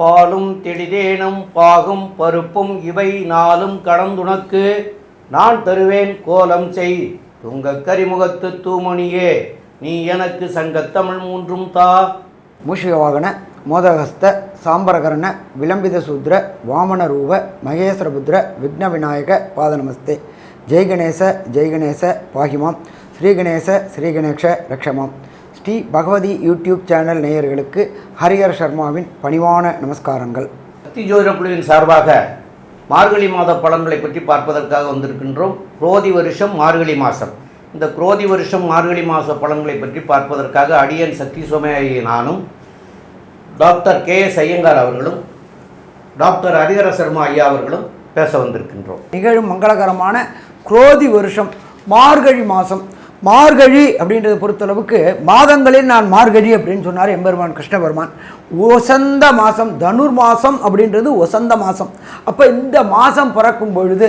பாலும் தெளிதேனும் பாகும் பருப்பும் இவை நாளும் கடந்துனக்கு நான் தருவேன் கோலம் செய் துங்கக் கரிமுகத்து தூமணியே நீ எனக்கு சங்கத்தமிழ் மூன்றும் தா. மூஷிகவாகன மோதகஸ்த சாம்பரகரண விளம்பித சூத்ர வாமன ரூப மகேஸ்வரபுத்திர விக்ன விநாயக பாதநமஸ்தே. ஜெய்கணேச பாகிமாம் ஸ்ரீகணேச ரக்ஷமாம். ஸ்ரீ பகவதி யூடியூப் சேனல் நேயர்களுக்கு ஹரிஹர் சர்மாவின் பணிவான நமஸ்காரங்கள். சக்தி ஜோதிட குழுவின் சார்பாக மார்கழி மாத பலன்களை பற்றி பார்ப்பதற்காக வந்திருக்கின்றோம். குரோதி வருஷம் மார்கழி மாதம். இந்த குரோதி வருஷம் மார்கழி மாத பலன்களை பற்றி பார்ப்பதற்காக அடியன் சக்தி சோமயாகி நானும் டாக்டர் KS ஐயங்கார் அவர்களும் டாக்டர் ஹரிஹர சர்மா ஐயா அவர்களும் பேச வந்திருக்கின்றோம். நிகழும் மங்களகரமான குரோதி வருஷம் மார்கழி மாதம். மார்கழி அப்படின்றத பொறுத்தளவுக்கு மாதங்களில் நான் மார்கழி அப்படின்னு சொன்னார் எம்பெருமான் கிருஷ்ண பெருமான். ஒசந்த மாதம், தனுர் மாதம் அப்படின்றது ஒசந்த மாதம். அப்போ இந்த மாதம் பிறக்கும் பொழுது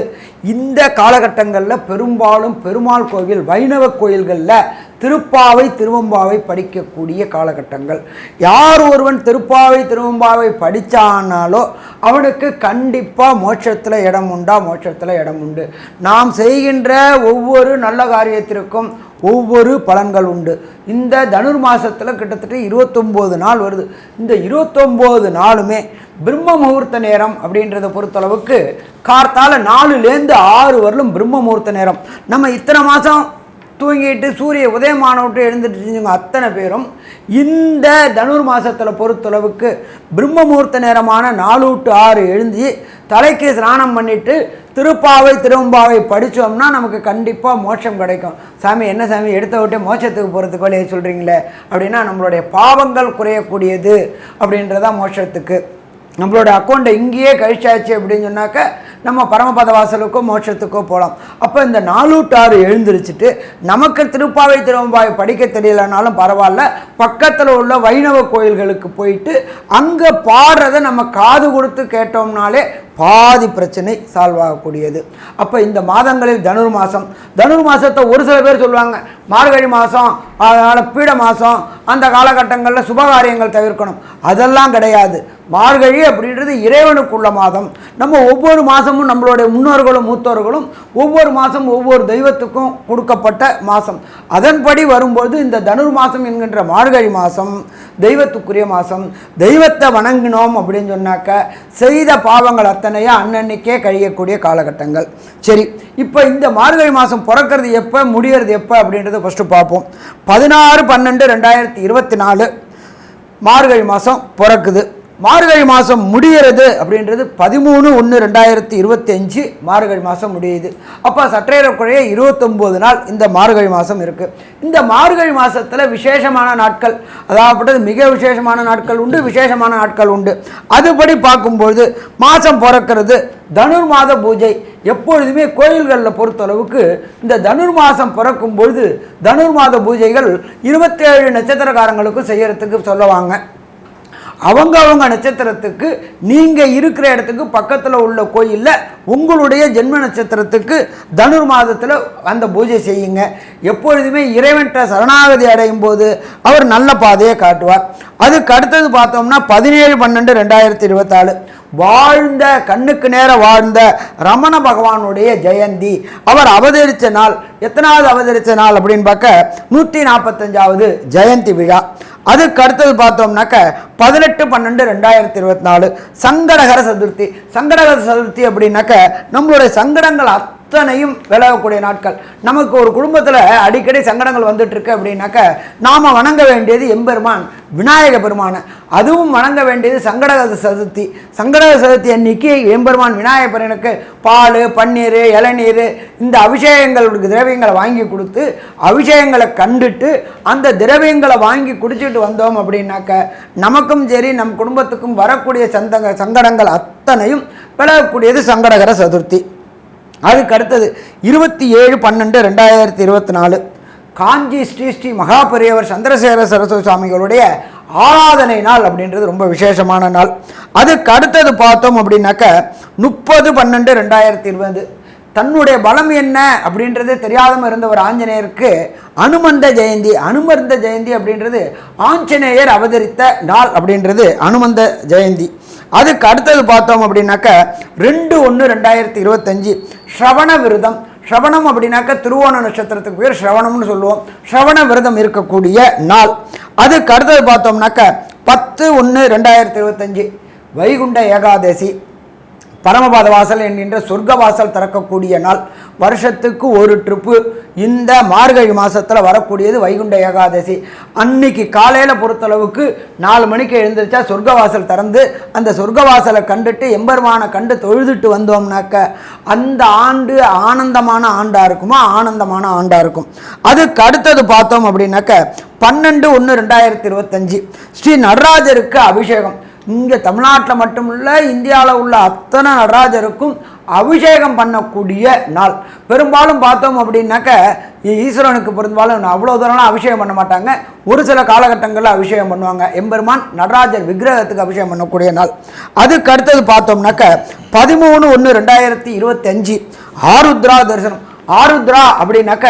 இந்த காலகட்டங்களில் பெரும்பாலும் பெருமாள் கோவில் வைணவ கோயில்களில் திருப்பாவை திருவம்பாவை படிக்கக்கூடிய காலகட்டங்கள். யார் ஒருவன் திருப்பாவை திருவம்பாவை படித்தானாலோ அவனுக்கு கண்டிப்பாக மோட்சத்தில் இடம் உண்டா? மோட்சத்தில் இடம் உண்டு. நாம் செய்கின்ற ஒவ்வொரு நல்ல காரியத்திற்கும் ஒவ்வொரு பலன்கள் உண்டு. இந்த தனுர் மாதத்தில் கிட்டத்தட்ட 29 நாள் வருது. இந்த 29 நாளுமே பிரம்ம முகூர்த்த நேரம் அப்படின்றத பொறுத்தளவுக்கு கார்த்தால 4லேருந்து 6 வரலும் பிரம்ம முகூர்த்த நேரம். நம்ம இத்தனை மாதம் தூங்கிட்டு சூரிய உதயமானவிட்டு எழுந்துட்டு அத்தனை பேரும் இந்த தனுர் மாதத்தில் பொறுத்தளவுக்கு பிரம்ம முகூர்த்த நேரமான 4 to 6 எழுந்து தலைக்கு ஸ்நானம் பண்ணிவிட்டு திருப்பாவை திருவம்பாவை படித்தோம்னா நமக்கு கண்டிப்பாக மோட்சம் கிடைக்கும். சாமி என்ன சாமி எடுத்த விட்டே மோட்சத்துக்கு போகிறதுக்கு வழியை சொல்கிறீங்களே அப்படின்னா, நம்மளுடைய பாவங்கள் குறையக்கூடியது அப்படின்றதான் மோட்சத்துக்கு. நம்மளோட அக்கௌண்ட்டை இங்கேயே கழிச்சாச்சு அப்படின்னு சொன்னாக்க நம்ம பரமபத வாசலுக்கோ மோட்சத்துக்கோ போகலாம். அப்போ இந்த 4 to 6 எழுந்திரிச்சிட்டு நமக்கு திருப்பாவை திருவம்பாவை படிக்க தெரியலனாலும் பரவாயில்ல, பக்கத்தில் உள்ள வைணவ கோயில்களுக்கு போயிட்டு அங்கே பாடுறதை நம்ம காது கொடுத்து கேட்டோம்னாலே பாதி பிரச்சனை சால்வ் ஆகக்கூடியது. அப்போ இந்த மாதங்களில் தனுர் மாதத்தை ஒரு சில பேர் சொல்லுவாங்க மார்கழி மாதம், அதனால் பீட மாதம், அந்த காலகட்டங்களில் சுபகாரியங்கள் தவிர்க்கணும். அதெல்லாம் கிடையாது. மார்கழி அப்படின்றது இறைவனுக்குள்ள மாதம். நம்ம ஒவ்வொரு மாதமும் நம்மளுடைய முன்னோர்களும் மூத்தோர்களும் ஒவ்வொரு மாதம் ஒவ்வொரு தெய்வத்துக்கும் கொடுக்கப்பட்ட மாதம். அதன்படி வரும்போது இந்த தனுர் மாதம் என்கின்ற மார்கழி மாதம் தெய்வத்துக்குரிய மாதம். தெய்வத்தை வணங்கினோம் அப்படின்னு சொன்னாக்க செய்த பாவங்கள் அத்தனையாக அன்னன்னைக்கே கழியக்கூடிய காலகட்டங்கள். சரி, இப்போ இந்த மார்கழி மாதம் பிறக்கிறது எப்போ, முடிகிறது எப்போ அப்படின்றத ஃபஸ்ட்டு பார்ப்போம். 16/12/2024 மார்கழி மாதம் பிறக்குது. மார்கழி மாதம் முடிகிறது அப்படின்றது 13/1/2025 மார்கழி மாதம் முடியுது. அப்போ சற்றேறக்குறைய 29 நாள் இந்த மார்கழி மாதம் இருக்குது. இந்த மார்கழி மாதத்தில் விசேஷமான நாட்கள், அதாவது மிக விசேஷமான நாட்கள் உண்டு, விசேஷமான நாட்கள் உண்டு. அதுபடி பார்க்கும்பொழுது மாதம் பிறக்கிறது தனுர் மாத பூஜை. எப்பொழுதுமே கோயில்களில் பொறுத்தளவுக்கு இந்த தனுர் மாதம் பிறக்கும் பொழுது தனுர் மாத பூஜைகள் 27 நட்சத்திரக்காரங்களுக்கும் செய்யறதுக்கு சொல்லுவாங்க. அவங்க நட்சத்திரத்துக்கு நீங்கள் இருக்கிற இடத்துக்கு பக்கத்தில் உள்ள கோயிலில் உங்களுடைய ஜென்ம நட்சத்திரத்துக்கு தனுர் மாதத்தில் அந்த பூஜை செய்யுங்க. எப்பொழுதுமே இறைவன்கிட்ட சரணாகதி அடையும் போது அவர் நல்ல பாதையை காட்டுவார். அதுக்கு அடுத்தது பார்த்தோம்னா 17/12/2024 வாழ்ந்த கண்ணுக்கு நேர வாழ்ந்த ரமண பகவானுடைய ஜெயந்தி. அவர் அவதரித்த நாள் எத்தனாவது அவதரித்த நாள் அப்படின்னு பார்க்க 145வது ஜெயந்தி விழா. அதுக்கு அடுத்தது பார்த்தோம்னாக்க 18/12/2024 சங்கடகர சதுர்த்தி. சங்கடகர சதுர்த்தி அப்படின்னாக்க நம்மளுடைய சங்கடங்கள் அத்தனையும் விலகக்கூடிய நாட்கள். நமக்கு ஒரு குடும்பத்தில் அடிக்கடி சங்கடங்கள் வந்துட்டு இருக்கு அப்படின்னாக்க நாம் வணங்க வேண்டியது எம்பெருமான் விநாயக பெருமான. அதுவும் வணங்க வேண்டியது சங்கடகர சதுர்த்தி. சங்கடகர சதுர்த்தி அன்னைக்கு எம்பெருமான் விநாயக பெருமனுக்கு பால், பன்னீர், இளநீர் இந்த அபிஷேகங்களுக்கு திரவியங்களை வாங்கி கொடுத்து அபிஷேகங்களை கண்டுட்டு அந்த திரவியங்களை வாங்கி குடிச்சிட்டு வந்தோம் அப்படின்னாக்க நமக்கும் சரி நம் குடும்பத்துக்கும் வரக்கூடிய சங்கடங்கள் அத்தனையும் விலகக்கூடியது சங்கடகர சதுர்த்தி. அதுக்கு அடுத்தது 27/12/2024 காஞ்சி ஸ்ரீ மகாபெரியவர் சந்திரசேகர சரஸ்வதி சுவாமிகளுடைய ஆராதனை நாள் அப்படின்றது ரொம்ப விசேஷமான நாள். அதுக்கு அடுத்தது பார்த்தோம் அப்படின்னாக்க 30/12/2020 தன்னுடைய பலம் என்ன அப்படின்றது தெரியாமல் இருந்த ஒரு ஆஞ்சநேயருக்கு அனுமந்த ஜெயந்தி அப்படின்றது ஆஞ்சநேயர் அவதரித்த நாள் அப்படின்றது அனுமந்த ஜெயந்தி. அதுக்கு அடுத்தது பார்த்தோம் அப்படின்னாக்க 2/1/2025 ஸ்ரவண விரதம். ஸ்ரவணம் அப்படின்னாக்க திருவோண நட்சத்திரத்துக்கு பேர் ஸ்ரவணம்னு சொல்லுவோம். ஸ்ரவண விரதம் இருக்கக்கூடிய நாள். அதுக்கு அடுத்தது பார்த்தோம்னாக்க 10/1/2025 வைகுண்ட ஏகாதசி. பரமபாத வாசல் என்கின்ற சொர்க்க வாசல் திறக்கக்கூடிய நாள். வருஷத்துக்கு ஒரு ட்ரிப்பு இந்த மார்கழி மாதத்தில் வரக்கூடியது வைகுண்ட ஏகாதசி. அன்னைக்கு காலையில் பொறுத்தளவுக்கு 4 மணிக்கு எழுந்திரிச்சா சொர்க்க வாசல் திறந்து அந்த சொர்க்க வாசலை கண்டுட்டு எம்பெருமானை கண்டு தொழுதுட்டு வந்தோம்னாக்க அந்த ஆண்டு ஆனந்தமான ஆண்டாக இருக்குமா, ஆனந்தமான ஆண்டாக இருக்கும். அதுக்கு அடுத்தது பார்த்தோம் அப்படின்னாக்க 12/1/2025 ஸ்ரீ நடராஜருக்கு அபிஷேகம். இங்கே தமிழ்நாட்டில் மட்டுமில்ல, இந்தியாவில் உள்ள அத்தனை நடராஜருக்கும் அபிஷேகம் பண்ணக்கூடிய நாள். பெரும்பாலும் பார்த்தோம் அப்படின்னாக்க ஈஸ்வரனுக்கு பெரும்பாலும் அவ்வளோ தூரம்லாம் அபிஷேகம் பண்ண மாட்டாங்க. ஒரு சில காலகட்டங்களில் அபிஷேகம் பண்ணுவாங்க. எம்பெருமான் நடராஜர் விக்கிரகத்துக்கு அபிஷேகம் பண்ணக்கூடிய நாள். அதுக்கு அடுத்தது பார்த்தோம்னாக்க 13/1/2025 ஆருத்ரா தரிசனம். ஆருத்ரா அப்படின்னாக்க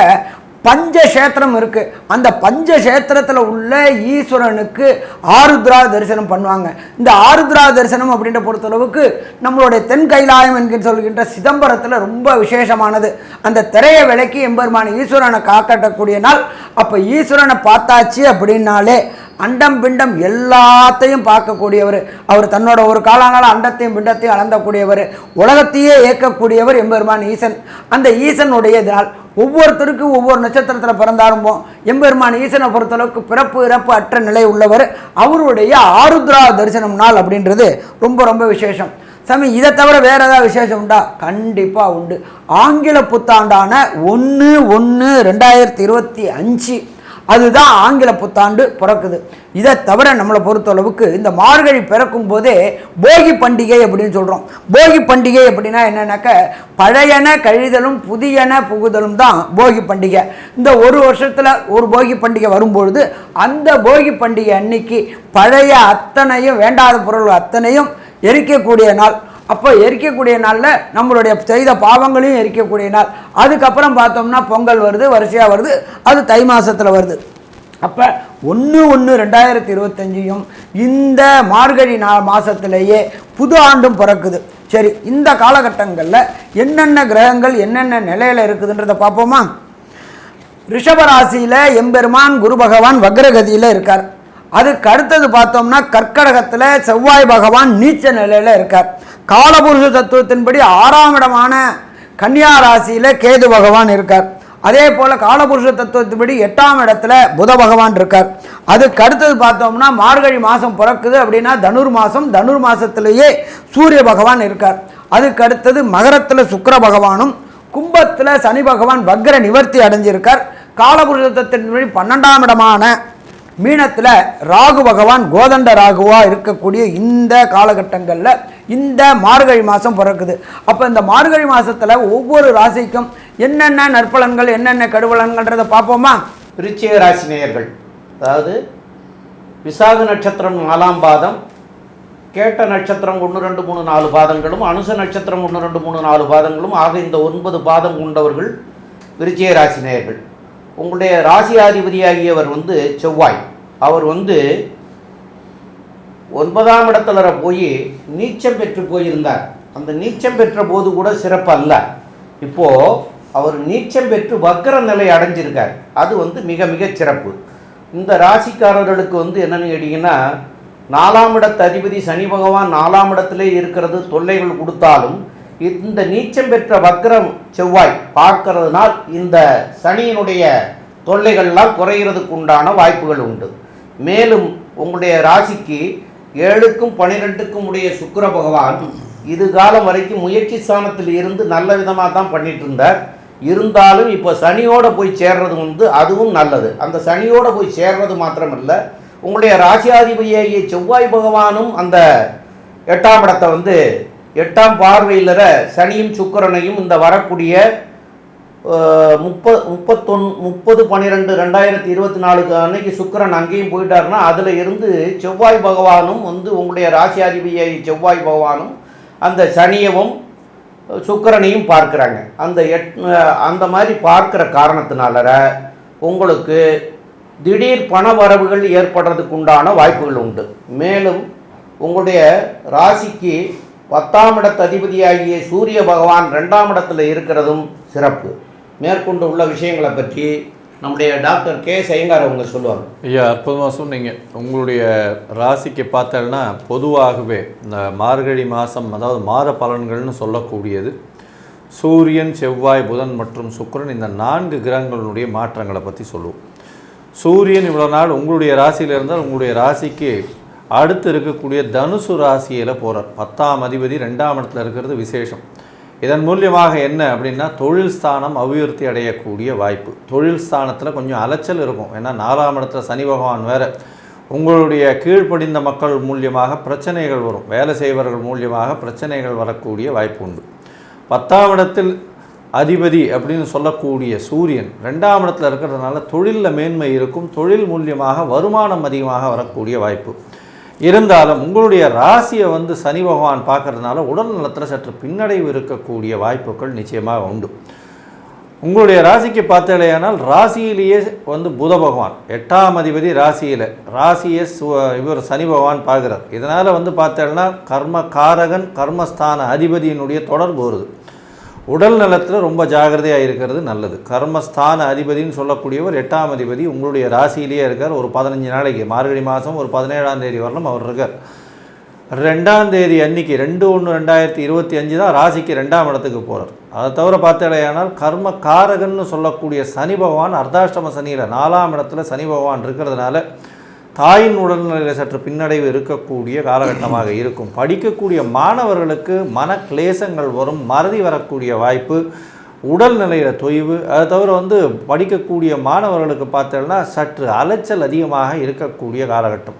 பஞ்சக்ஷேத்திரம் இருக்குது. அந்த பஞ்சக்ஷேத்திரத்தில் உள்ள ஈஸ்வரனுக்கு ஆருத்ரா தரிசனம் பண்ணுவாங்க. இந்த ஆருத்ரா தரிசனம் அப்படின்ற பொறுத்தளவுக்கு நம்மளுடைய தென் கைலாயம் என்கிற சொல்கின்ற சிதம்பரத்தில் ரொம்ப விசேஷமானது. அந்த திரையை விலக்கி எம்பெருமான ஈஸ்வரனை காக்கட்டக்கூடிய நாள். அப்போ ஈஸ்வரனை பார்த்தாச்சு அப்படின்னாலே அண்டம் பிண்டம் எல்லாத்தையும் பார்க்கக்கூடியவர். அவர் தன்னோட ஒரு காலனால அண்டத்தையும் பிண்டத்தையும் அளந்தக்கூடியவர். உலகத்தையே இயக்கக்கூடியவர் எம்பெருமான் ஈசன். அந்த ஈசனுடைய நாள். ஒவ்வொருத்தருக்கும் ஒவ்வொரு நட்சத்திரத்தில் பிறந்தாலும் எம்பெருமான் ஈசனை பொறுத்தளவுக்கு பிறப்பு இறப்பு அற்ற நிலை உள்ளவர். அவருடைய ஆருத்ரா தரிசனம் நாள் அப்படின்றது ரொம்ப ரொம்ப விசேஷம். சாமி, இதை தவிர வேற ஏதாவது விசேஷம் உண்டா? கண்டிப்பாக உண்டு. ஆங்கில புத்தாண்டான 1/1/2025 அதுதான் ஆங்கில புத்தாண்டு பிறக்குது. இதை தவிர நம்மளை பொறுத்தளவுக்கு இந்த மார்கழி பிறக்கும் போதே போகி பண்டிகை அப்படின்னு சொல்கிறோம். போகி பண்டிகை அப்படின்னா என்னன்னாக்க பழையன கழிதலும் புதியன புகுதலும் தான் போகி பண்டிகை. இந்த ஒரு வருஷத்தில் ஒரு போகி பண்டிகை வரும்பொழுது அந்த போகி பண்டிகை அன்னைக்கு பழைய அத்தனையும் வேண்டாத பொருள் அத்தனையும் எரிக்கக்கூடிய நாள். அப்போ எரிக்கக்கூடிய நாளில் நம்மளுடைய செய்த பாவங்களையும் எரிக்கக்கூடிய நாள். அதுக்கப்புறம் பார்த்தோம்னா பொங்கல் வருது, வரிசையாக வருது, அது தை மாதத்தில் வருது. அப்போ 1/1/2025 இந்த மார்கழி மாதத்திலேயே புது ஆண்டும் பிறக்குது. சரி, இந்த காலகட்டங்களில் என்னென்ன கிரகங்கள் என்னென்ன நிலையில் இருக்குதுன்றதை பார்ப்போமா? ரிஷபராசியில் எம்பெருமான் குரு பகவான் வக்ரகதியில் இருக்கார். அதுக்கு அடுத்தது பார்த்தோம்னா கர்க்கடகத்தில் செவ்வாய் பகவான் நீச்ச நிலையில் இருக்கார். காலபுருஷ தத்துவத்தின்படி 6ஆம் இடமான கன்னியா ராசியில் கேது பகவான் இருக்கார். அதே போல் காலபுருஷ தத்துவத்தின்படி 8ஆம் இடத்துல புத பகவான் இருக்கார். அதுக்கு அடுத்தது பார்த்தோம்னா மார்கழி மாதம் பிறக்குது அப்படின்னா தனுர் மாதம். தனுர் மாதத்திலேயே சூரிய பகவான் இருக்கார். அதுக்கு அடுத்தது மகரத்தில் சுக்கிர பகவானும் கும்பத்தில் சனி பகவான் வக்ர நிவர்த்தி அடைஞ்சிருக்கார். காலபுருஷ தத்துவத்தின்படி 12ஆம் இடமான மீனத்தில் ராகு பகவான் கோதண்ட ராகுவாக இருக்கக்கூடிய இந்த காலகட்டங்களில் இந்த மார்கழி மாதம் பிறக்குது. அப்போ இந்த மார்கழி மாதத்தில் ஒவ்வொரு ராசிக்கும் என்னென்ன நற்பலன்கள் என்னென்ன கெடுபலன்கள்ன்றதை பார்ப்போமா? விருச்சிக ராசி நேயர்கள், அதாவது விசாக நட்சத்திரம் 4ஆம் பாதம், கேட்ட நட்சத்திரம் 1 2 3 4 பாதங்களும், அனுச நட்சத்திரம் 1 2 3 4 பாதங்களும் ஆக இந்த 9 பாதம் கொண்டவர்கள் விருச்சிக ராசி நேயர்கள். உங்களுடைய ராசியாதிபதியாகியவர் செவ்வாய். அவர் 9ஆம் இடத்துல போய் நீச்சம் பெற்று போயிருந்தார். அந்த நீச்சம் பெற்ற போது கூட சிறப்பு அல்ல. இப்போது அவர் நீச்சம் பெற்று வக்ர நிலை அடைஞ்சிருக்கார். அது மிக மிக சிறப்பு. இந்த ராசிக்காரர்களுக்கு என்னென்னு கேட்டிங்கன்னா, 4ஆம் இடத்து அதிபதி சனி பகவான் 4ஆம் இடத்திலே இருக்கிறது தொல்லைகள் கொடுத்தாலும் இந்த நீச்சம் பெற்ற வக்ரம் செவ்வாய் பார்க்கறதுனால் இந்த சனியினுடைய தொல்லைகள்லாம் குறைகிறதுக்கு உண்டான வாய்ப்புகள் உண்டு. மேலும் உங்களுடைய ராசிக்கு 7க்கும் 12க்கும் உடைய சுக்கிர பகவான் இது காலம் வரைக்கும் முயற்சி ஸ்தானத்தில் இருந்து நல்ல விதமாக தான் பண்ணிட்டு இருந்தார். இருந்தாலும் இப்போ சனியோடு போய் சேர்றது அதுவும் நல்லது. அந்த சனியோடு போய் சேர்றது மாத்திரமல்ல, உங்களுடைய ராசியாதிபதியாகிய செவ்வாய் பகவானும் அந்த 8ஆம் இடத்தை 8ஆம் பார்வையில் சனியும் சுக்கிரனையும் இந்த வரக்கூடிய 30/12/2024 அன்னைக்கு சுக்கிரன் அங்கேயும் போயிட்டாருன்னா அதில் இருந்து செவ்வாய் பகவானும் உங்களுடைய ராசியாதிபதியாகிய செவ்வாய் பகவானும் அந்த சனியவும் சுக்கிரனையும் பார்க்குறாங்க. அந்த மாதிரி பார்க்குற காரணத்தினால உங்களுக்கு திடீர் பண வரவுகள் ஏற்படுறதுக்கு உண்டான வாய்ப்புகள் உண்டு. மேலும் உங்களுடைய ராசிக்கு 10ஆம் இடத்து அதிபதியாகிய சூரிய பகவான் 2ஆம் இடத்துல இருக்கிறதும் சிறப்பு. மேற்கொண்டு உள்ள விஷயங்களை பற்றி நம்முடைய டாக்டர் கே ஐயங்கார் அவங்க சொல்லுவாங்க. ஐயா, அற்புதமாக சொன்னீங்க. உங்களுடைய ராசிக்கு பார்த்தோன்னா பொதுவாகவே இந்த மார்கழி மாதம், அதாவது மாத பலன்கள்னு சொல்லக்கூடியது சூரியன், செவ்வாய், புதன் மற்றும் சுக்கிரன், இந்த 4 கிரகங்களுடைய மாற்றங்களை பற்றி சொல்லுவோம். சூரியன் இவ்வளோ நாள் உங்களுடைய ராசியில் இருந்தால் உங்களுடைய ராசிக்கு அடுத்து இருக்கக்கூடிய தனுசு ராசியில் போகிறார். 10ஆம் அதிபதி 2ஆம் இடத்துல இருக்கிறது விசேஷம். இதன் மூலியமாக என்ன அப்படின்னா தொழில் ஸ்தானம் அபிவிருத்தி அடையக்கூடிய வாய்ப்பு. தொழில் ஸ்தானத்தில் கொஞ்சம் அலைச்சல் இருக்கும். ஏன்னா 4ஆம் இடத்துல சனி பகவான் வேறு. உங்களுடைய கீழ்ப்படிந்த மக்கள் மூலியமாக பிரச்சனைகள் வரும். வேலை செய்வர்கள் மூலியமாக பிரச்சனைகள் வரக்கூடிய வாய்ப்பு உண்டு. 10ஆம் இடத்தில் அதிபதி அப்படின்னு சொல்லக்கூடிய சூரியன் 2ஆம் இடத்துல இருக்கிறதுனால தொழிலில் மேன்மை இருக்கும். தொழில் மூலியமாக வருமானம் அதிகமாக வரக்கூடிய வாய்ப்பு இருந்தாலும் உங்களுடைய ராசியை சனி பகவான் பார்க்கறதுனால உடல் நலத்தில் சற்று பின்னடைவு இருக்கக்கூடிய வாய்ப்புகள் நிச்சயமாக உண்டு. உங்களுடைய ராசிக்கு பார்த்தலையானால் ராசியிலேயே புத பகவான் 8ஆம் அதிபதி ராசியை இவர் சனி பகவான் பார்க்குறார். இதனால் பார்த்தேன்னா கர்ம காரகன் கர்மஸ்தான அதிபதியினுடைய தொடர்பு வருது. உடல் நலத்தில் ரொம்ப ஜாகிரதையாக இருக்கிறது நல்லது. கர்மஸ்தான அதிபதினு சொல்லக்கூடியவர் 8ஆம் அதிபதி உங்களுடைய ராசியிலேயே இருக்கார். ஒரு 15 நாளைக்கு மார்கழி மாதம் ஒரு 17ஆம் தேதி வரலும் அவர் இருக்கார். 2ஆம் தேதி அன்னைக்கு 2/1/2025 தான் ராசிக்கு 2ஆம் இடத்துக்கு போகிறார். அதை தவிர பார்த்தலையானால் கர்ம காரகன்னு சொல்லக்கூடிய சனி பகவான் அர்த்தாஷ்டம சனியில் 4ஆம் இடத்துல சனி பகவான் இருக்கிறதுனால தாயின் உடல்நிலையில் சற்று பின்னடைவு இருக்கக்கூடிய காலகட்டமாக இருக்கும். படிக்கக்கூடிய மாணவர்களுக்கு மன கிளேசங்கள் வரும், மறதி வரக்கூடிய வாய்ப்பு, உடல்நிலையில் தொய்வு. அதை தவிர படிக்கக்கூடிய மாணவர்களுக்கு பார்த்தோம்னா சற்று அலைச்சல் அதிகமாக இருக்கக்கூடிய காலகட்டம்.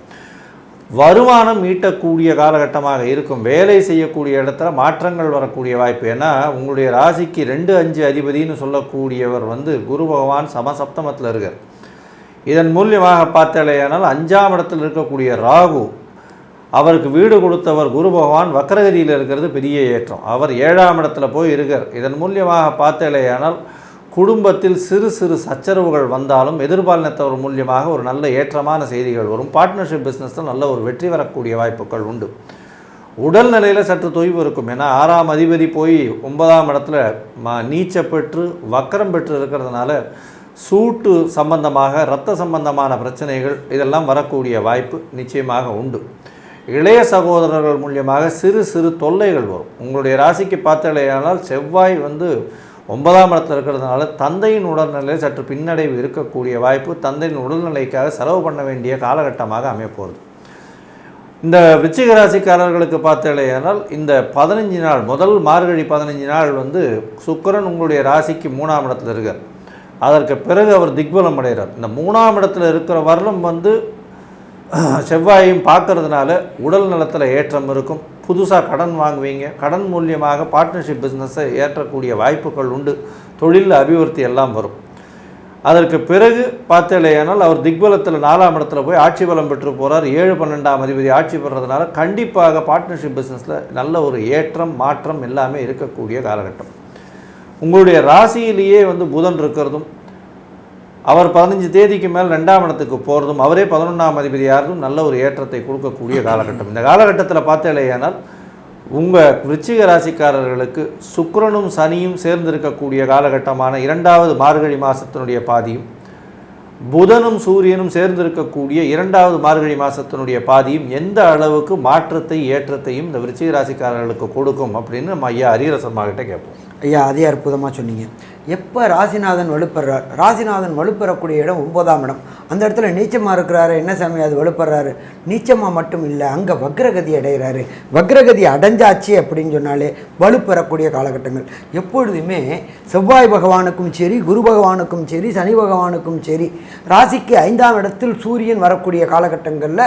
வருமானம் ஈட்டக்கூடிய காலகட்டமாக இருக்கும். வேலை செய்யக்கூடிய இடத்துல மாற்றங்கள் வரக்கூடிய வாய்ப்பு. ஏன்னா உங்களுடைய ராசிக்கு 2-5 அதிபதினு சொல்லக்கூடியவர் குரு பகவான் சமசப்தமத்தில் இருக்கார். இதன் மூலியமாக பார்த்தலையானால் 5ஆம் இடத்தில் இருக்கக்கூடிய ராகு, அவருக்கு வீடு கொடுத்தவர் குரு பகவான் வக்ரகதியில் இருக்கிறது பெரிய ஏற்றம். அவர் 7ஆம் இடத்துல போய் இருக்கார். இதன் மூலியமாக பார்த்தலையானால் குடும்பத்தில் சிறு சிறு சச்சரவுகள் வந்தாலும் எதிர்பாலினத்தவர் மூலியமாக ஒரு நல்ல ஏற்றமான செய்திகள் வரும். பார்ட்னர்ஷிப் பிஸ்னஸில் நல்ல ஒரு வெற்றி வரக்கூடிய வாய்ப்புகள் உண்டு. உடல்நிலையில் சற்று தொய்வு இருக்கும். ஏன்னா 6ஆம் அதிபதி போய் 9ஆம் இடத்துல நீச்ச பெற்று வக்கரம் பெற்று இருக்கிறதுனால சூட்டு சம்பந்தமாக இரத்த சம்பந்தமான பிரச்சனைகள் இதெல்லாம் வரக்கூடிய வாய்ப்பு நிச்சயமாக உண்டு. இளைய சகோதரர்கள் மூலியமாக சிறு சிறு தொல்லைகள் வரும். உங்களுடைய ராசிக்கு பார்த்தலையானால் செவ்வாய் 9ஆம் இடத்துல இருக்கிறதுனால தந்தையின் உடல்நிலை சற்று பின்னடைவு இருக்கக்கூடிய வாய்ப்பு. தந்தையின் உடல்நிலைக்காக செலவு பண்ண வேண்டிய காலகட்டமாக அமையப்போகுது. இந்த விருச்சிக ராசிக்காரர்களுக்கு பார்த்தலையானால் இந்த 15 நாள் முதல் மார்கழி 15 நாள் சுக்கிரன் உங்களுடைய ராசிக்கு 3ஆம் இடத்துல இருக்கார். அதற்கு பிறகு அவர் திக்பலம் அடைகிறார். இந்த 3ஆம் இடத்துல இருக்கிற வரலும் செவ்வாயையும் பார்க்கறதுனால உடல் நலத்தில் ஏற்றம் இருக்கும். புதுசாக கடன் வாங்குவீங்க. கடன் மூலியமாக பார்ட்னர்ஷிப் பிஸ்னஸை ஏற்றக்கூடிய வாய்ப்புகள் உண்டு. தொழிலில் அபிவிருத்தி எல்லாம் வரும். அதற்கு பிறகு பார்த்தலையானால் அவர் திக்பலத்தில் 4ஆம் இடத்துல போய் ஆட்சி பலம் பெற்று போகிறார். 7-12ஆம் அதிபதி ஆட்சி பெறுறதுனால கண்டிப்பாக பார்ட்னர்ஷிப் பிஸ்னஸில் நல்ல ஒரு ஏற்றம் மாற்றம் எல்லாமே இருக்கக்கூடிய காலகட்டம். உங்களுடைய ராசியிலேயே புதன் இருக்கிறதும் அவர் 15 தேதிக்கு மேல் 2ஆம் இடத்துக்கு போகிறதும் அவரே 11ஆம் அதிபதியாகிறதும் நல்ல ஒரு ஏற்றத்தை கொடுக்கக்கூடிய காலகட்டம். இந்த காலகட்டத்தில் பார்த்தலையானால் உங்கள் விருச்சிக ராசிக்காரர்களுக்கு சுக்கிரனும் சனியும் சேர்ந்திருக்கக்கூடிய காலகட்டமான 2வது மார்கழி மாதத்தினுடைய பாதியும் புதனும் சூரியனும் சேர்ந்திருக்கக்கூடிய 2வது மார்கழி மாதத்தினுடைய பாதியும் எந்த அளவுக்கு மாற்றத்தை ஏற்றத்தையும் இந்த விருச்சிக ராசிக்காரர்களுக்கு கொடுக்கும் அப்படின்னு நம்ம ஐயா ஹரிஹரசர்மாகிட்ட கேட்போம். ஐயா, அதே அற்புதமாக சொன்னீங்க. எப்போ ராசிநாதன் வலுப்படுறார்? ராசிநாதன் வலுப்பெறக்கூடிய இடம் 9ஆம் இடம். அந்த இடத்துல நீச்சமாக இருக்கிறாரு. என்ன சாமி அது வலுப்படுறாரு? நீச்சமாக மட்டும் இல்லை, அங்கே வக்ரகதி அடைகிறாரு. வக்ரகதி அடைஞ்சாச்சு அப்படின்னு சொன்னாலே வலுப்பெறக்கூடிய காலகட்டங்கள். எப்பொழுதுமே செவ்வாய் பகவானுக்கும் சரி, குரு பகவானுக்கும் சரி, சனி பகவானுக்கும் சரி, ராசிக்கு 5ஆம் இடத்தில் சூரியன் வரக்கூடிய காலகட்டங்களில்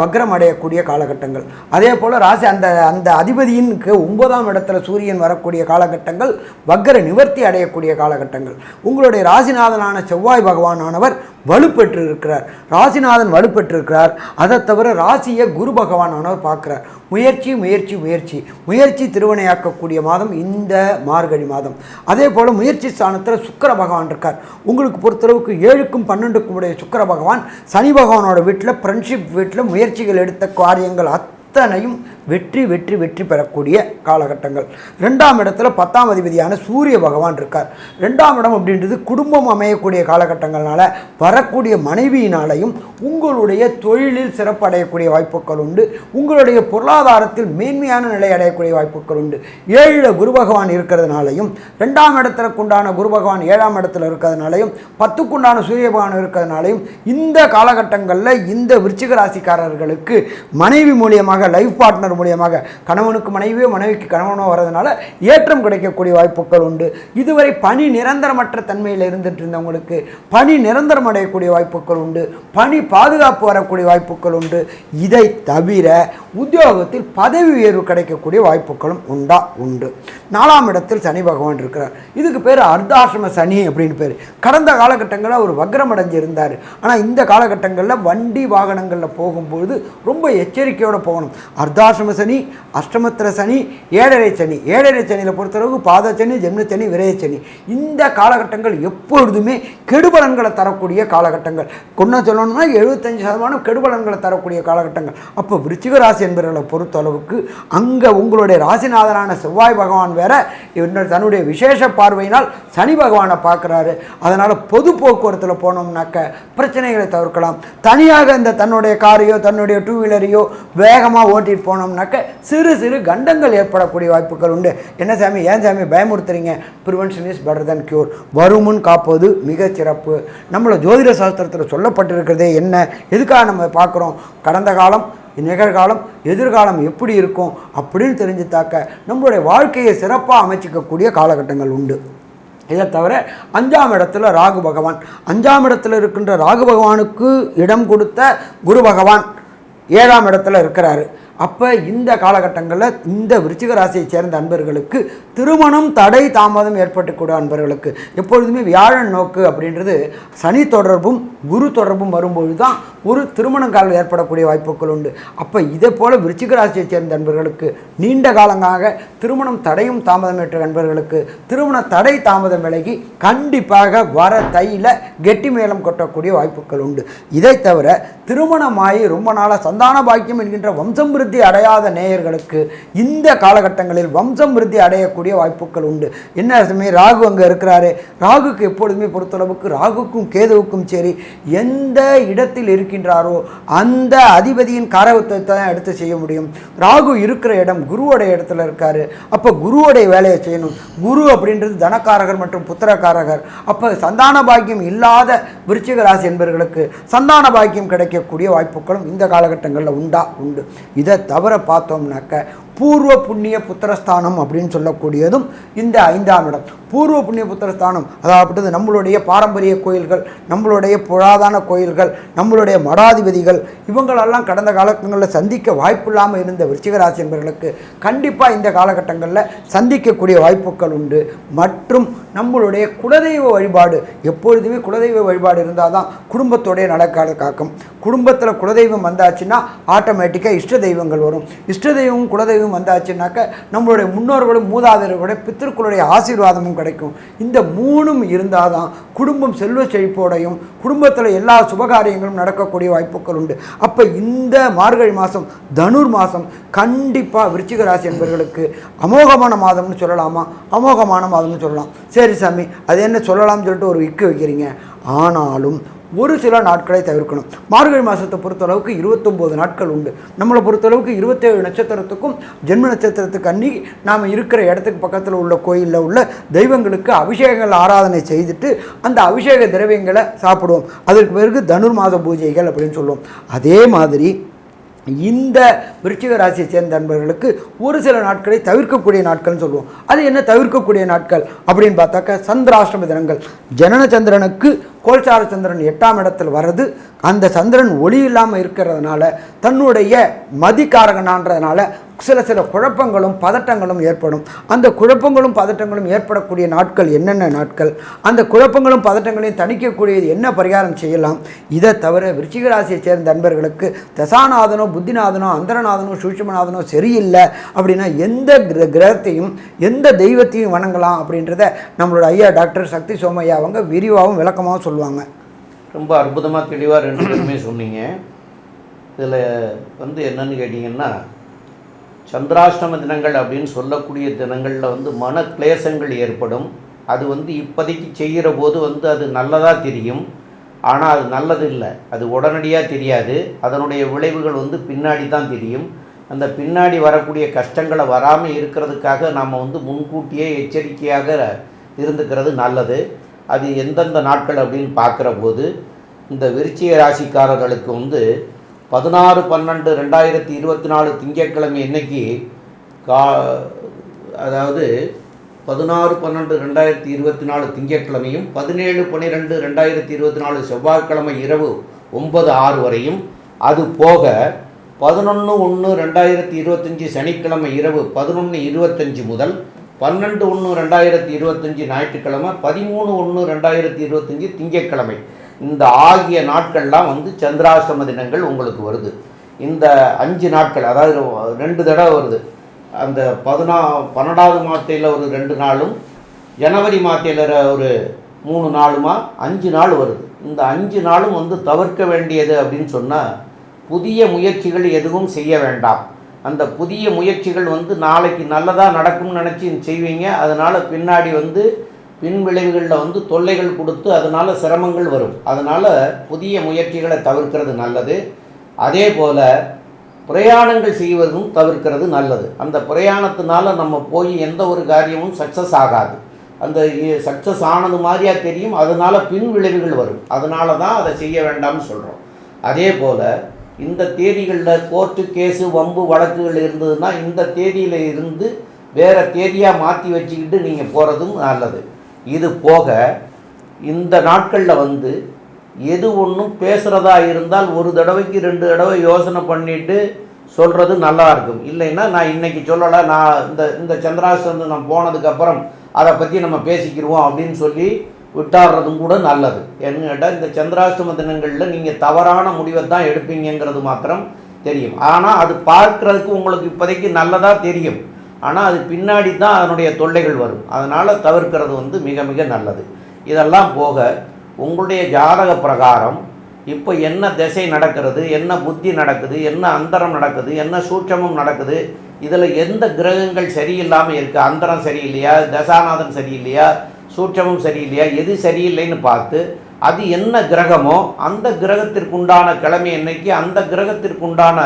வக்ரம் அடையக்கூடிய காலகட்டங்கள். அதே போல் ராசி அந்த அதிபதியின் 9ஆம் இடத்துல சூரியன் வரக்கூடிய காலகட்டங்கள் காலகட்டங்கள் வக்கர நிவர்த்தி அடையக்கூடிய காலகட்டங்கள். உங்களுடைய ராசிநாதனான செவ்வாய் பகவானானவர் வலுப்பெற்று இருக்கிறார். ராசிநாதன் வலுப்பெற்றிருக்கிறார். அதை தவிர ராசியை குரு பகவானானவர் பார்க்குறார். முயற்சி முயற்சி முயற்சி முயற்சி திருவினையாக்கக்கூடிய மாதம் இந்த மார்கழி மாதம். அதே போல் முயற்சி ஸ்தானத்தில் சுக்கிர பகவான் இருக்கார். உங்களுக்கு பொறுத்தளவுக்கு 7க்கும் 12க்கும் உடைய சுக்கிர பகவான் சனி பகவானோட வீட்டில் ஃப்ரெண்ட்ஷிப் வீட்டில் முயற்சிகள் எடுத்த காரியங்கள் அத்தனையும் வெற்றி வெற்றி வெற்றி பெறக்கூடிய காலகட்டங்கள். 2ஆம் இடத்துல 10ஆம் அதிபதியான சூரிய பகவான் இருக்கார். 2ஆம் இடம் அப்படின்றது குடும்பம் அமையக்கூடிய காலகட்டங்கள்னால வரக்கூடிய மனைவியினாலையும் உங்களுடைய தொழிலில் சிறப்படையக்கூடிய வாய்ப்புகள் உண்டு. உங்களுடைய பொருளாதாரத்தில் மேன்மையான நிலை அடையக்கூடிய வாய்ப்புகள் உண்டு. 7ல் குரு பகவான் இருக்கிறதுனாலையும் 2ஆம் இடத்திற்குண்டான குரு பகவான் 7ஆம் இடத்துல இருக்கிறதுனாலையும் 10க்குண்டான சூரிய பகவான் இருக்கிறதுனாலையும் இந்த காலகட்டங்களில் இந்த விருச்சிக ராசிக்காரர்களுக்கு மனைவி மூலியமாக லைஃப் பார்ட்னர் மூலியமாக கணவனுக்கு மனைவியோ மனைவிக்கு கணவனோ வரதுனால ஏற்றம் கிடைக்கக்கூடிய வாய்ப்புகள் உண்டு. இதுவரை பணி நிரந்தரமற்ற தன்மையில் இருந்துட்டு இருந்தவங்களுக்கு பணி நிரந்தரம் அடையக்கூடிய வாய்ப்புகள் உண்டு. பணி பாதுகாப்பு வரக்கூடிய வாய்ப்புகள் உண்டு. இதை தவிர உத்தியோகத்தில் பதவி உயர்வு கிடைக்கக்கூடிய வாய்ப்புகளும் உண்டு. 4ஆம் இடத்தில் சனி பகவான் இருக்கிறார். இதுக்கு பேர் அர்த்தாசிரம சனி அப்படின்னு பேர். கடந்த காலகட்டங்களில் அவர் வக்ரம் அடைஞ்சிருந்தார். ஆனால் இந்த காலகட்டங்களில் வண்டி வாகனங்களில் போகும்போது ரொம்ப எச்சரிக்கையோடு போகணும். அர்த்தாசிரம சனி, அஷ்டமத்திர சனி, 7.5 சனி. 7.5 சனியில் பொறுத்தளவுக்கு பாதச்சனி, ஜென்மச்சனி, விரயச்சனி. இந்த காலகட்டங்கள் எப்பொழுதுமே கெடுபலன்களை தரக்கூடிய காலகட்டங்கள். கொண்டு சொல்லணும்னா 75% கெடுபலன்களை தரக்கூடிய காலகட்டங்கள். அப்போ விருச்சிக ராசி என்பவர்களை பொறுத்தளவுக்கு அங்கே உங்களுடைய ராசிநாதனான செவ்வாய் பகவான் வேற தன்னுடைய விசேஷ பார்வையினால் சனி பகவானை பார்க்குறாரு. அதனால் பொது போக்குவரத்தில் போனோம்னாக்க பிரச்சனைகளை தவிர்க்கலாம். தனியாக இந்த தன்னுடைய காரையோ தன்னுடைய 2 வீலரையோ வேகமாக ஓட்டிட்டு போனோம்னாக்க சிறு சிறு கண்டங்கள் ஏற்படக்கூடிய வாய்ப்புகள் உண்டு. என்ன சாமி, ஏன் சாமி பயமுறுத்துறீங்க? Prevention is better than cure. வருமுன் காப்பது மிகச் சிறப்பு. நம்மளை ஜோதிட சாஸ்திரத்தில் சொல்லப்பட்டிருக்கிறதே என்ன, எதுக்காக நம்ம பார்க்குறோம்? கடந்த காலம், நிகழ்காலம், எதிர்காலம் எப்படி இருக்கும் அப்படின்னு தெரிஞ்சுத்தாக்க நம்மளுடைய வாழ்க்கையை சிறப்பாக அமைச்சிக்கக்கூடிய காலகட்டங்கள் உண்டு. இதை தவிர 5ஆம் இடத்துல ராகு பகவான். 5ஆம் இடத்துல இருக்கின்ற ராகு பகவானுக்கு இடம் கொடுத்த குரு பகவான் 7ஆம் இடத்துல இருக்கிறாரு. அப்போ இந்த காலகட்டங்களில் இந்த விருச்சிக ராசியை சேர்ந்த அன்பர்களுக்கு திருமணம் தடை தாமதம் ஏற்பட்டுக்கூட அன்பர்களுக்கு எப்பொழுதுமே வியாழன் நோக்கு அப்படின்றது சனி தொடர்பும் குரு தொடர்பும் வரும்பொழுது தான் ஒரு திருமண காலம் ஏற்படக்கூடிய வாய்ப்புகள் உண்டு. அப்போ இதே போல் விருச்சிக ராசியை சேர்ந்த அன்பர்களுக்கு நீண்ட காலமாக திருமணம் தடையும் தாமதம் ஏற்ற அன்பர்களுக்கு திருமண தடை தாமதம் விலகி கண்டிப்பாக வர தையில் கெட்டி மேளம் கொட்டக்கூடிய வாய்ப்புகள் உண்டு. இதை தவிர திருமணமாகி ரொம்ப நாளாக சந்தான பாக்கியம் என்கின்ற வம்சம் விருத்தி அடையாத நேயர்களுக்கு இந்த காலகட்டங்களில் வம்சம் விருத்தி அடையக்கூடிய வாய்ப்புகள் உண்டு. என்ன சமயம் ராகு அங்கே இருக்கிறாரு. ராகுக்கு எப்பொழுதுமே பொறுத்தளவுக்கு ராகுக்கும் கேதுவுக்கும் சரி எந்த இடத்தில் இருக்கின்றாரோ அந்த அதிபதியின் காரகத்தை தான் எடுத்து செய்ய முடியும். ராகு இருக்கிற இடம் குருவோடைய இடத்துல இருக்காரு. அப்போ குருவோடைய வேலையை செய்யணும். குரு அப்படின்றது தனக்காரகர் மற்றும் புத்திரக்காரகர். அப்போ சந்தான பாக்கியம் இல்லாத விருச்சிக ராசி என்பவர்களுக்கு சந்தான பாக்கியம் கிடைக்கக்கூடிய வாய்ப்புகளும் இந்த காலகட்டங்களில் உண்டு. இதை தவிர பார்த்தோம்னாக்க பூர்வ புண்ணிய புத்திரஸ்தானம் அப்படின்னு சொல்லக்கூடியதும் இந்த 5ஆம் இடம். பூர்வ புண்ணிய புத்திரஸ்தானம் அதாவது நம்மளுடைய பாரம்பரிய கோயில்கள், நம்மளுடைய புராதன கோயில்கள், நம்மளுடைய மடாதிபதிகள் இவங்களெல்லாம் கடந்த காலங்களில் சந்திக்க வாய்ப்பு இல்லாமல் இருந்த விருச்சிக ராசி என்பவர்களுக்கு கண்டிப்பாக இந்த காலகட்டங்களில் சந்திக்கக்கூடிய வாய்ப்புகள் உண்டு. மற்றும் நம்மளுடைய குலதெய்வ வழிபாடு, எப்பொழுதுமே குலதெய்வ வழிபாடு இருந்தால் தான் குடும்பத்தோடைய நடக்காத காக்கும். குடும்பத்தில் குலதெய்வம் வந்தாச்சுன்னா ஆட்டோமேட்டிக்காக இஷ்ட தெய்வங்கள் வரும். இஷ்ட தெய்வமும் குலதெய்வம் வந்தாச்சுன்னாக்க நம்மளுடைய முன்னோர்களும் மூதாதையர்களுடைய பித்திருக்களுடைய ஆசீர்வாதமும் கிடைக்கும். இந்த 3ம் இருந்தால் தான் குடும்பம் செல்வ செழிப்போடையும் குடும்பத்தில் எல்லா சுபகாரியங்களும் நடக்கக்கூடிய வாய்ப்புகள் உண்டு. அப்போ இந்த மார்கழி மாதம் தனுர் மாதம் கண்டிப்பாக விருச்சிக ராசி என்பவர்களுக்கு அமோகமான மாதம்னு சொல்லலாமா? அமோகமான மாதம்னு சொல்லலாம். சரி சாமி, அது என்ன சொல்லலாம்னு சொல்லிட்டு ஒரு விக்கு வைக்கிறீங்க. ஆனாலும் ஒரு சில நாட்களை தவிர்க்கணும். மார்கழி மாதத்தை பொறுத்தளவுக்கு 29 நாட்கள் உண்டு. நம்மளை பொறுத்தளவுக்கு 27 நட்சத்திரத்துக்கும் ஜென்ம நட்சத்திரத்துக்கு அன்றைக்கி நாம் இருக்கிற இடத்துக்கு பக்கத்தில் உள்ள கோயிலில் உள்ள தெய்வங்களுக்கு அபிஷேகங்கள் ஆராதனை செய்துட்டு அந்த அபிஷேக திரவியங்களை சாப்பிடுவோம். அதற்கு பிறகு தனுர் மாத பூஜைகள் அப்படின்னு சொல்லுவோம். அதே மாதிரி இந்த விருச்சிக ராசியை சேர்ந்த நண்பர்களுக்கு ஒரு சில நாட்களை தவிர்க்கக்கூடிய நாட்கள்னு சொல்லுவோம். அது என்ன தவிர்க்கக்கூடிய நாட்கள் அப்படின்னு பார்த்தாக்க சந்திராஷ்டம தினங்கள். ஜனன சந்திரனுக்கு கோல்சார சந்திரன் 8ஆம் இடத்தில் வர்றது, அந்த சந்திரன் ஒளி இல்லாமல் இருக்கிறதுனால தன்னுடைய மதிக்காரகனான்றதுனால சில குழப்பங்களும் பதட்டங்களும் ஏற்படும். அந்த குழப்பங்களும் பதட்டங்களும் ஏற்படக்கூடிய நாட்கள் என்னென்ன நாட்கள், அந்த குழப்பங்களும் பதட்டங்களையும் தணிக்கக்கூடியது என்ன பரிகாரம் செய்யலாம்? இதை தவிர விருச்சிக ராசியை சேர்ந்த நண்பர்களுக்கு தசாநாதனோ புத்திநாதனோ அந்தரநாதனோ சூட்சுமநாதனோ சரியில்லை அப்படின்னா எந்த கிரகத்தையும் எந்த தெய்வத்தையும் வணங்கலாம் அப்படின்றத நம்மளோட ஐயா டாக்டர் சக்தி சோமையா அவங்க விரிவாகவும் விளக்கமாகவும் சொல்லுவாங்க. ரொம்ப அற்புதமாக தெளிவாக 2 பேருமே சொன்னீங்க. இதில் என்னன்னு கேட்டிங்கன்னா, சந்திராஷ்டம தினங்கள் அப்படின்னு சொல்லக்கூடிய தினங்களில் மன கிளேசங்கள் ஏற்படும். அது இப்போதைக்கு செய்கிற போது அது நல்லதாக தெரியும், ஆனால் அது நல்லது இல்லை, அது உடனடியாக தெரியாது. அதனுடைய விளைவுகள் பின்னாடி தான் தெரியும். அந்த பின்னாடி வரக்கூடிய கஷ்டங்களை வராமல் இருக்கிறதுக்காக நாம் முன்கூட்டியே எச்சரிக்கையாக இருந்துக்கிறது நல்லது. அது எந்தெந்த நாட்கள் அப்படின்னு பார்க்குற போது இந்த விருச்சிக ராசிக்காரர்களுக்கு 16/12/2024 திங்கட்கிழமை இன்னைக்கு அதாவது 16/12/2024 திங்கட்கிழமையும் 17/12/2024 செவ்வாய்க்கிழமை இரவு 9:06 வரையும், அது போக 11/1/2025 சனிக்கிழமை இரவு 11:25 முதல் 12/1/2025 ஞாயிற்றுக்கிழமை 13/1/2025 திங்கட்கிழமை, இந்த ஆகிய நாட்கள்லாம் சந்திராஷ்டம தினங்கள் உங்களுக்கு வருது. இந்த 5 நாட்கள், அதாவது 2 தடவை வருது. அந்த 12வது மாதத்தில் ஒரு 2 நாளும் ஜனவரி மாதத்தில் ஒரு 3 நாளுமா 5 நாள் வருது. இந்த 5 நாளும் தவிர்க்க வேண்டியது அப்படின்னு சொன்னால், புதிய முயற்சிகள் எதுவும் செய்ய வேண்டாம். அந்த புதிய முயற்சிகள் நாளைக்கு நல்லதாக நடக்கும்னு நினச்சி செய்வீங்க. அதனால் பின்னாடி பின் விளைவுகளில் தொல்லைகள் கொடுத்து அதனால் சிரமங்கள் வரும். அதனால் புதிய முயற்சிகளை தவிர்க்கிறது நல்லது. அதே போல் பிரயாணங்கள் செய்வதும் தவிர்க்கிறது நல்லது. அந்த பிரயாணத்தினால நம்ம போய் எந்த ஒரு காரியமும் சக்ஸஸ் ஆகாது. அந்த சக்ஸஸ் ஆனது மாதிரியாக தெரியும், அதனால் பின் விளைவுகள் வரும். அதனால தான் அதை செய்ய வேண்டாம்னு சொல்கிறோம். அதே போல் இந்த தேதிகளில் கோர்ட்டு கேஸு வம்பு வழக்குகள் இருந்ததுன்னா இந்த தேதியில் இருந்து வேறு தேதியாக மாற்றி வச்சுக்கிட்டு நீங்கள் போகிறதும் நல்லது. இது போக இந்த நாட்களில் எது ஒன்றும் பேசுகிறதா இருந்தால் ஒரு தடவைக்கு 2 தடவை யோசனை பண்ணிவிட்டு சொல்கிறது நல்லா இருக்கும். இல்லைன்னா நான் இன்றைக்கி சொல்லலை, நான் இந்த சந்திராஷ்டமம் நான் போனதுக்கப்புறம் அதை பற்றி நம்ம பேசிக்கிடுவோம் அப்படின்னு சொல்லி விட்டாடுறதும் கூட நல்லது. என்ன கேட்டால், இந்த சந்திராஷ்டம தினங்களில் நீங்கள் தவறான முடிவை தான் எடுப்பீங்கிறது மாத்திரம் தெரியும். ஆனால் அது பார்க்குறதுக்கு உங்களுக்கு இப்போதைக்கு நல்லதாக தெரியும், ஆனால் அது பின்னாடி தான் அதனுடைய தொல்லைகள் வரும். அதனால் தவிர்க்கிறது மிக மிக நல்லது. இதெல்லாம் போக உங்களுடைய ஜாதக பிரகாரம் இப்போ என்ன திசை நடக்கிறது, என்ன புத்தி நடக்குது, என்ன அந்தரம் நடக்குது, என்ன சூட்சமம் நடக்குது, இதில் எந்த கிரகங்கள் சரியில்லாமல் இருக்குது, அந்தரம் சரியில்லையா, தசாநாதன் சரியில்லையா, சூட்சமும் சரியில்லையா, எது சரியில்லைன்னு பார்த்து அது என்ன கிரகமோ அந்த கிரகத்திற்குண்டான கிழமை அன்னைக்கு அந்த கிரகத்திற்குண்டான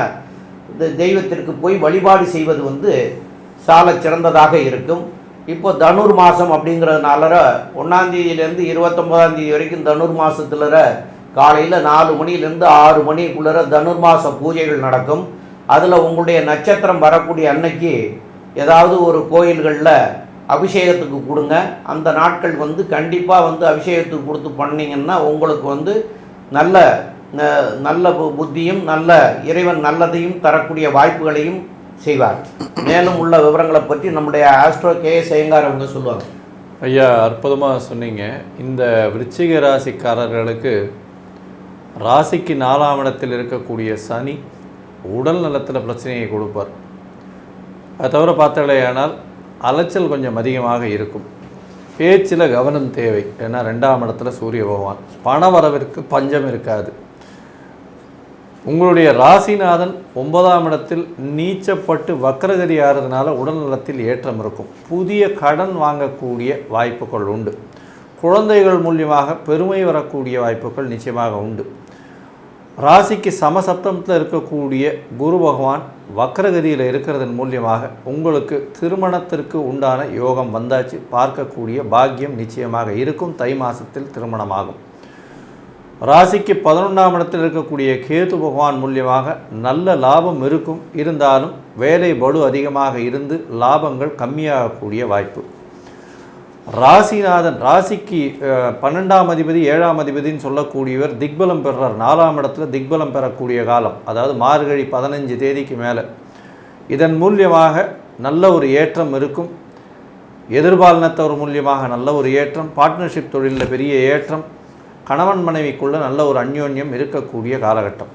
தெய்வத்திற்கு போய் வழிபாடு செய்வது சால சிறந்ததாக இருக்கும். இப்போ தனுர் மாதம் அப்படிங்கிறதுனால 1ஆம் தேதியிலேருந்து 29ஆம் தேதி வரைக்கும் தனுர் மாதத்தில் காலையில் 4 மணிலேருந்து 6 மணிக்குள்ளே தனுர் மாத பூஜைகள் நடக்கும். அதில் உங்களுடைய நட்சத்திரம் வரக்கூடிய அன்னைக்கு ஏதாவது ஒரு கோயில்களில் அபிஷேகத்துக்கு கொடுங்க. அந்த நாட்கள் கண்டிப்பாக அபிஷேகத்துக்கு கொடுத்து பண்ணிங்கன்னா உங்களுக்கு நல்ல நல்ல புத்தியும் நல்ல இறைவன் நல்லதையும் தரக்கூடிய வாய்ப்புகளையும் செய்வார். மேலும் உள்ள விவரங்களை பற்றி நம்முடைய ஆஸ்ட்ரோ கேஎஸ் ஐயங்கார் அவங்க சொல்லுவாங்க. ஐயா, அற்புதமாக சொன்னீங்க. இந்த விருச்சிக ராசிக்காரர்களுக்கு ராசிக்கு 4ஆம் இடத்தில் இருக்கக்கூடிய சனி உடல் நலத்தில் பிரச்சனையை கொடுப்பார். அது தவிர பார்த்தாலேயானால் அலைச்சல் கொஞ்சம் அதிகமாக இருக்கும். பேச்சில் கவனம் தேவை. ஏன்னா 2ஆம் இடத்துல சூரிய பகவான், பண வரவிற்கு பஞ்சம் இருக்காது. உங்களுடைய ராசிநாதன் 9ஆம் இடத்தில் நீச்சப்பட்டு வக்ரகதி ஆகிறதுனால உடல் நலத்தில் ஏற்றம் இருக்கும். புதிய கடன் வாங்கக்கூடிய வாய்ப்புகள் உண்டு. குழந்தைகள் மூலியமாக பெருமை வரக்கூடிய வாய்ப்புகள் நிச்சயமாக உண்டு. ராசிக்கு சமசப்தமத்தில் இருக்கக்கூடிய குரு பகவான் வக்ரகதியில் இருக்கிறதன் மூலியமாக உங்களுக்கு திருமணத்திற்கு உண்டான யோகம் வந்தாச்சு. பார்க்கக்கூடிய பாக்கியம் நிச்சயமாக இருக்கும். தை மாதத்தில் திருமணமாகும். ராசிக்கு 11ஆம் இடத்தில் இருக்கக்கூடிய கேது பகவான் மூலியமாக நல்ல லாபம் இருக்கும். இருந்தாலும் வேலை பளு அதிகமாக இருந்து லாபங்கள் கம்மியாகக்கூடிய வாய்ப்பு. ராசிநாதன் ராசிக்கு 12ஆம் அதிபதி 7ஆம் அதிபதினு சொல்லக்கூடியவர் திக்பலம் பெறுறார். 4ஆம் இடத்துல திக்பலம் பெறக்கூடிய காலம், அதாவது மார்கழி 15 தேதிக்கு மேலே. இதன் மூலியமாக நல்ல ஒரு ஏற்றம் இருக்கும். எதிர்பாலினத்தவர் மூலியமாக நல்ல ஒரு ஏற்றம், பார்ட்னர்ஷிப் தொழிலில் பெரிய ஏற்றம், கணவன் மனைவிக்குள்ள நல்ல ஒரு அந்யோன்யம் இருக்கக்கூடிய காலகட்டம்.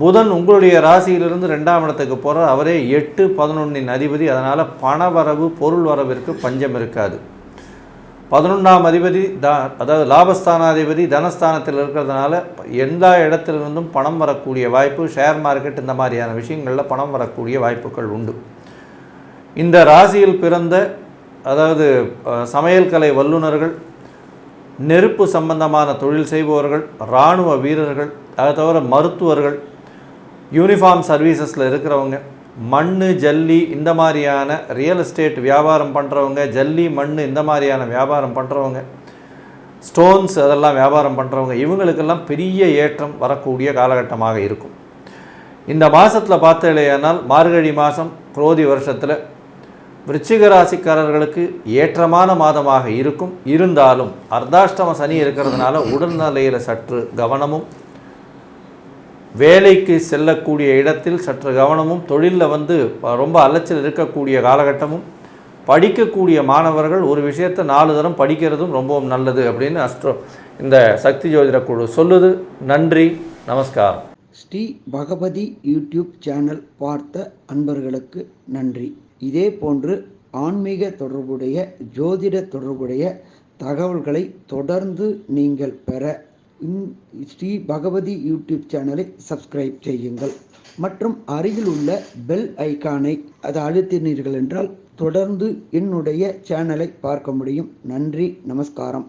புதன் உங்களுடைய ராசியிலிருந்து 2ஆம் இடத்துக்கு போகிறார். அவரே 8, 11 அதிபதி. அதனால் பணவரவு பொருள் வரவிற்கு பஞ்சம் இருக்காது. 11ஆம் அதிபதி அதாவது லாபஸ்தானாதிபதி தனஸ்தானத்தில் இருக்கிறதுனால எல்லா இடத்திலிருந்தும் பணம் வரக்கூடிய வாய்ப்பு, ஷேர் மார்க்கெட் இந்த மாதிரியான விஷயங்களில் பணம் வரக்கூடிய வாய்ப்புகள் உண்டு. இந்த ராசியில் பிறந்த அதாவது சமையல் கலை வல்லுநர்கள், நெருப்பு சம்பந்தமான தொழில் செய்பவர்கள், இராணுவ வீரர்கள், அதை தவிர மருத்துவர்கள், யூனிஃபார்ம் சர்வீசஸில் இருக்கிறவங்க, மண் ஜல்லி இந்த மாதிரியான ரியல் எஸ்டேட் வியாபாரம் பண்ணுறவங்க, ஜல்லி மண் இந்த மாதிரியான வியாபாரம் பண்ணுறவங்க, ஸ்டோன்ஸ் அதெல்லாம் வியாபாரம் பண்ணுறவங்க, இவங்களுக்கெல்லாம் பெரிய ஏற்றம் வரக்கூடிய காலகட்டமாக இருக்கும். இந்த மாதத்தில் பார்த்தீங்களேனால் மார்கழி மாதம் குரோதி வருஷத்தில் விருச்சிக ராசிக்காரர்களுக்கு ஏற்றமான மாதமாக இருக்கும். இருந்தாலும் அர்த்தாஷ்டம சனி இருக்கிறதுனால உடல்நிலையில் சற்று கவனமும், வேலைக்கு செல்லக்கூடிய இடத்தில் சற்று கவனமும், தொழிலில் ரொம்ப அலைச்சல் இருக்கக்கூடிய காலகட்டமும், படிக்கக்கூடிய மாணவர்கள் ஒரு விஷயத்தை 4 தரம் படிக்கிறதும் ரொம்பவும் நல்லது அப்படின்னு இந்த சக்தி ஜோதிட குழு சொல்லுது. நன்றி, நமஸ்காரம். ஸ்ரீ பகவதி யூடியூப் சேனல் பார்த்த அன்பர்களுக்கு நன்றி. இதே போன்று ஆன்மீக தொடர்புடைய, ஜோதிட தொடர்புடைய தகவல்களை தொடர்ந்து நீங்கள் பெற ஸ்ரீ பகவதி யூடியூப் சேனலை சப்ஸ்கிரைப் செய்யுங்கள். மற்றும் அருகில் உள்ள பெல் ஐக்கானை அதை அழுத்தினீர்கள் என்றால் தொடர்ந்து என்னுடைய சேனலை பார்க்க முடியும். நன்றி, நமஸ்காரம்.